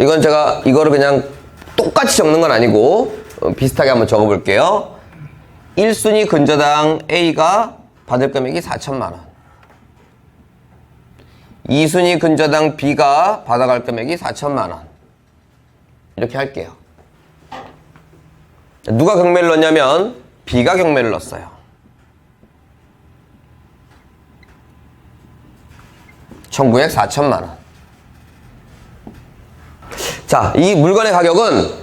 이건 제가 이거를 그냥 똑같이 적는 건 아니고 비슷하게 한번 적어볼게요. 1순위 근저당 A가 받을 금액이 4천만 원. 2순위 근저당 B가 받아갈 금액이 4천만 원. 이렇게 할게요. 누가 경매를 넣냐면 B가 경매를 넣었어요. 청구액 4천만 원. 자, 이 물건의 가격은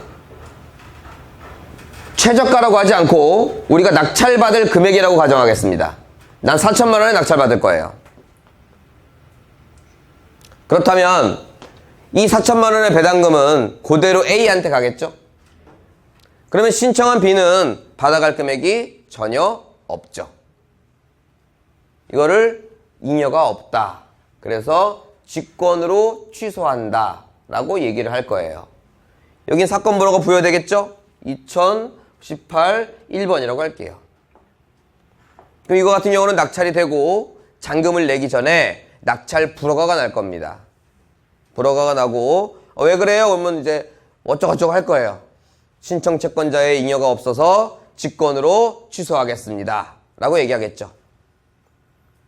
최저가라고 하지 않고 우리가 낙찰받을 금액이라고 가정하겠습니다. 난 4천만 원에 낙찰받을 거예요. 그렇다면 이 4천만 원의 배당금은 그대로 A한테 가겠죠? 그러면 신청한 B는 받아갈 금액이 전혀 없죠. 이거를 잉여가 없다. 그래서 직권으로 취소한다 라고 얘기를 할 거예요. 여긴 사건 번호가 부여되겠죠? 2018 1번이라고 할게요. 그럼 이거 같은 경우는 낙찰이 되고 잔금을 내기 전에 낙찰 불허가가 날 겁니다. 불허가가 나고 왜 그래요? 그러면 이제 어쩌고저쩌고 할 거예요. 신청 채권자의 잉여가 없어서 직권으로 취소하겠습니다 라고 얘기하겠죠.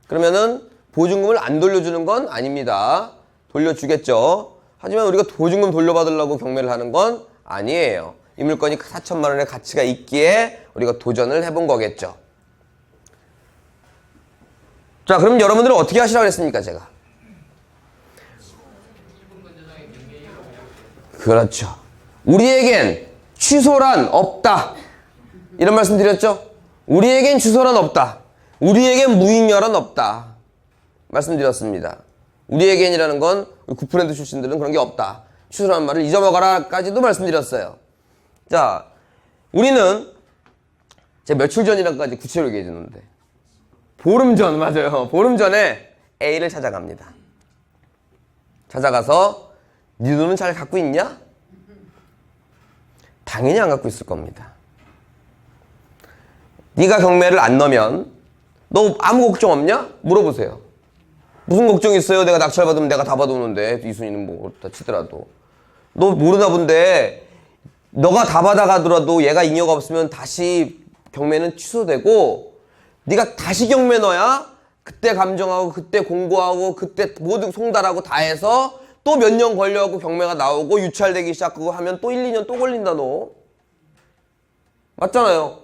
그러면은 보증금을 안 돌려주는 건 아닙니다. 돌려주겠죠. 하지만 우리가 보증금 돌려받으려고 경매를 하는 건 아니에요. 이 물건이 4천만 원의 가치가 있기에 우리가 도전을 해본 거겠죠. 자, 그럼 여러분들은 어떻게 하시라고 했습니까, 제가? 그렇죠. 우리에겐 취소란 없다. 이런 말씀 드렸죠? 우리에겐 취소란 없다. 우리에겐 무익여란 없다. 말씀드렸습니다. 우리에겐이라는 건 9% 출신들은 그런 게 없다. 취소라는 말을 잊어먹어라까지도 말씀드렸어요. 자, 우리는 제가 며칠 전이랑까지 구체적으로 얘기해 주는데 보름 전, 맞아요. 보름 전에 A를 찾아갑니다. 찾아가서 네 돈은 잘 갖고 있냐? 당연히 안 갖고 있을 겁니다. 네가 경매를 안 넣으면 너 아무 걱정 없냐? 물어보세요. 무슨 걱정이 있어요? 내가 낙찰 받으면 내가 다 받아오는데 이순위는 뭐 그렇다 치더라도 너 모르나 본데 너가 다 받아가더라도 얘가 잉여가 없으면 다시 경매는 취소되고 네가 다시 경매 넣어야 그때 감정하고 그때 공고하고 그때 모두 송달하고 다 해서 또 몇 년 걸려갖고 경매가 나오고 유찰되기 시작하고 하면 또 1, 2년 또 걸린다 너. 맞잖아요.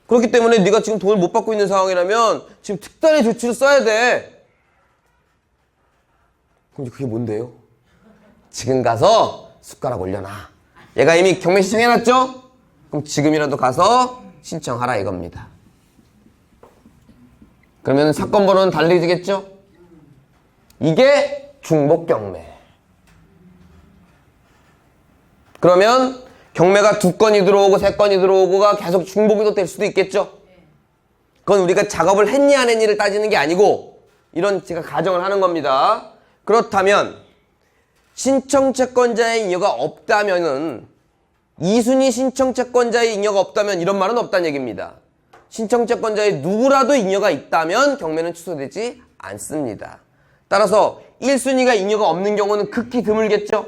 그렇기 때문에 네가 지금 돈을 못 받고 있는 상황이라면 지금 특단의 조치를 써야 돼. 그럼 그게 뭔데요? 지금 가서 숟가락 올려놔. 얘가 이미 경매 신청해놨죠? 그럼 지금이라도 가서 신청하라 이겁니다. 그러면 사건 번호는 달라지겠죠? 이게 중복경매. 그러면 경매가 2건이 들어오고 3건이 들어오고가 계속 중복이 될 수도 있겠죠? 그건 우리가 작업을 했니 안 했니를 따지는 게 아니고 이런 제가 가정을 하는 겁니다. 그렇다면 신청채권자의 잉여가 없다면은 2순위 신청채권자의 잉여가 없다면 이런 말은 없다는 얘기입니다. 신청채권자의 누구라도 잉여가 있다면 경매는 취소되지 않습니다. 따라서 1순위가 잉여가 없는 경우는 극히 드물겠죠?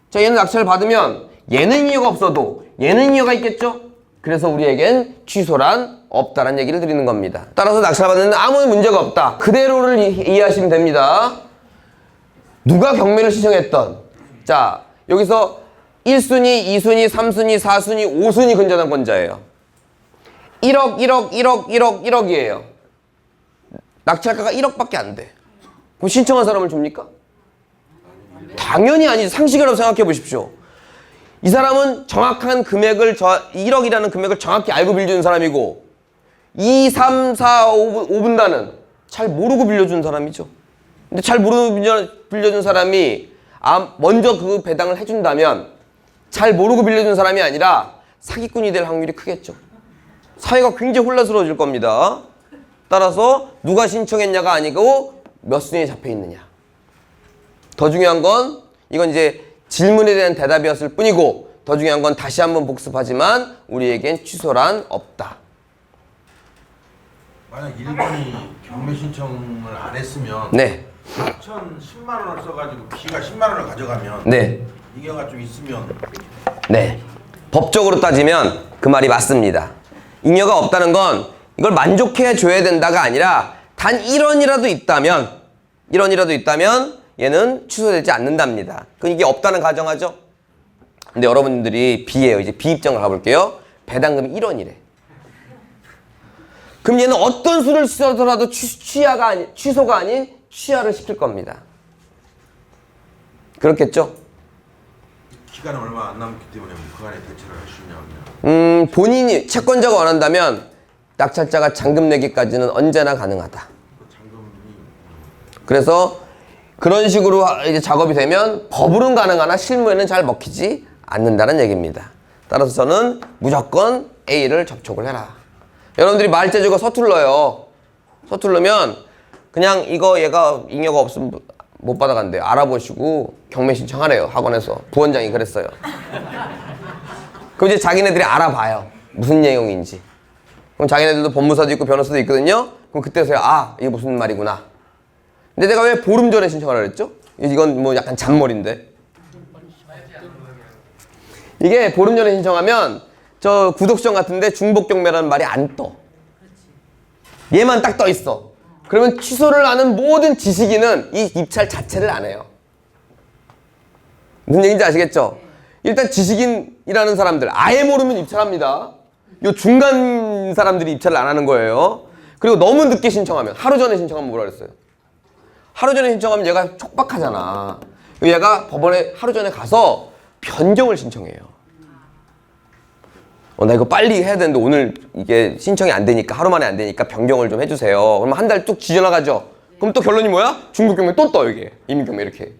자, 얘는 낙찰을 받으면 얘는 잉여가 없어도 얘는 잉여가 있겠죠? 그래서 우리에겐 취소란 없다라는 얘기를 드리는 겁니다. 따라서 낙찰받는 아무 문제가 없다. 그대로를 이해하시면 됩니다. 누가 경매를 신청했던 자, 여기서 1순위, 2순위, 3순위, 4순위, 5순위 근저당권자예요. 1억, 1억, 1억, 1억, 1억이에요. 낙찰가가 1억밖에 안 돼. 그럼 신청한 사람을 줍니까? 당연히 아니지. 상식이라고 생각해 보십시오. 이 사람은 정확한 금액을 1억이라는 금액을 정확히 알고 빌려준 사람이고 2, 3, 4, 5분단은 잘 모르고 빌려준 사람이죠. 근데 잘 모르고 빌려준 사람이 먼저 그 배당을 해준다면 잘 모르고 빌려준 사람이 아니라 사기꾼이 될 확률이 크겠죠. 사회가 굉장히 혼란스러워질 겁니다. 따라서 누가 신청했냐가 아니고 몇 순위에 잡혀있느냐. 더 중요한 건 이건 이제 질문에 대한 대답이었을 뿐이고 더 중요한 건 다시 한번 복습하지만 우리에겐 취소란 없다. 만약 1번이 경매 신청을 안 했으면 네. 4천 10만 원을 써가지고 B가 10만 원을 가져가면 네. 잉여가 좀 있으면 네. 법적으로 따지면 그 말이 맞습니다. 잉여가 없다는 건 이걸 만족해 줘야 된다가 아니라 단 1원이라도 있다면 얘는 취소되지 않는답니다. 그럼 이게 없다는 가정하죠? 근데 여러분들이 B예요. 이제 B 입장을 가볼게요. 배당금이 1원이래. 그럼 얘는 어떤 수를 쓰더라도 취소가 아닌 취하를 시킬 겁니다. 그렇겠죠? 기간은 얼마 안 남기 때문에 그 안에 대체를 할 수 있냐 없냐. 본인이 채권자가 원한다면 낙찰자가 잔금 내기까지는 언제나 가능하다. 그래서 그런 식으로 이제 작업이 되면 법으로는 가능하나 실무에는 잘 먹히지 않는다는 얘기입니다. 따라서 저는 무조건 A를 접촉을 해라. 여러분들이 말재주가 서툴러요. 서툴르면 그냥 이거 얘가 잉여가 없으면 못 받아간대요. 알아보시고 경매 신청하래요. 학원에서. 부원장이 그랬어요. 그럼 이제 자기네들이 알아봐요. 무슨 내용인지. 그럼 자기네들도 법무사도 있고 변호사도 있거든요. 그럼 그때서야 아 이게 무슨 말이구나. 근데 내가 왜 보름 전에 신청하라 그랬죠? 이건 뭐 약간 잔머리인데. 이게 보름 전에 신청하면 저 구독시장 같은데 중복 경매라는 말이 안 떠. 얘만 딱 떠 있어. 그러면 취소를 하는 모든 지식인은 이 입찰 자체를 안 해요. 무슨 얘기인지 아시겠죠? 일단 지식인이라는 사람들 아예 모르면 입찰합니다. 요 중간 사람들이 입찰을 안 하는 거예요. 그리고 너무 늦게 신청하면 하루 전에 신청하면 뭐라 그랬어요? 하루 전에 신청하면 얘가 촉박하잖아. 얘가 법원에 하루 전에 가서 변경을 신청해요. 나 이거 빨리 해야 되는데 오늘 이게 신청이 안 되니까 하루 만에 안 되니까 변경을 좀 해주세요. 그럼 한 달 뚝 지져나가죠. 그럼 또 결론이 뭐야? 중복 경매 또 떠 이게 이민 경매 이렇게.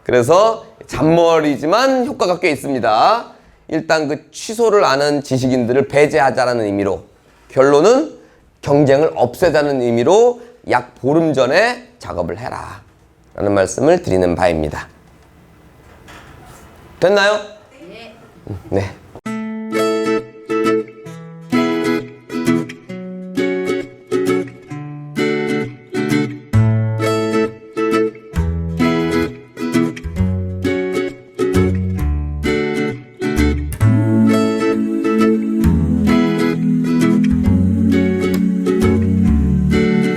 그래서 잔머리지만 효과가 꽤 있습니다. 일단 그 취소를 아는 지식인들을 배제하자라는 의미로 결론은 경쟁을 없애자는 의미로 약 보름 전에 작업을 해라 라는 말씀을 드리는 바입니다. 됐나요? 네. 네.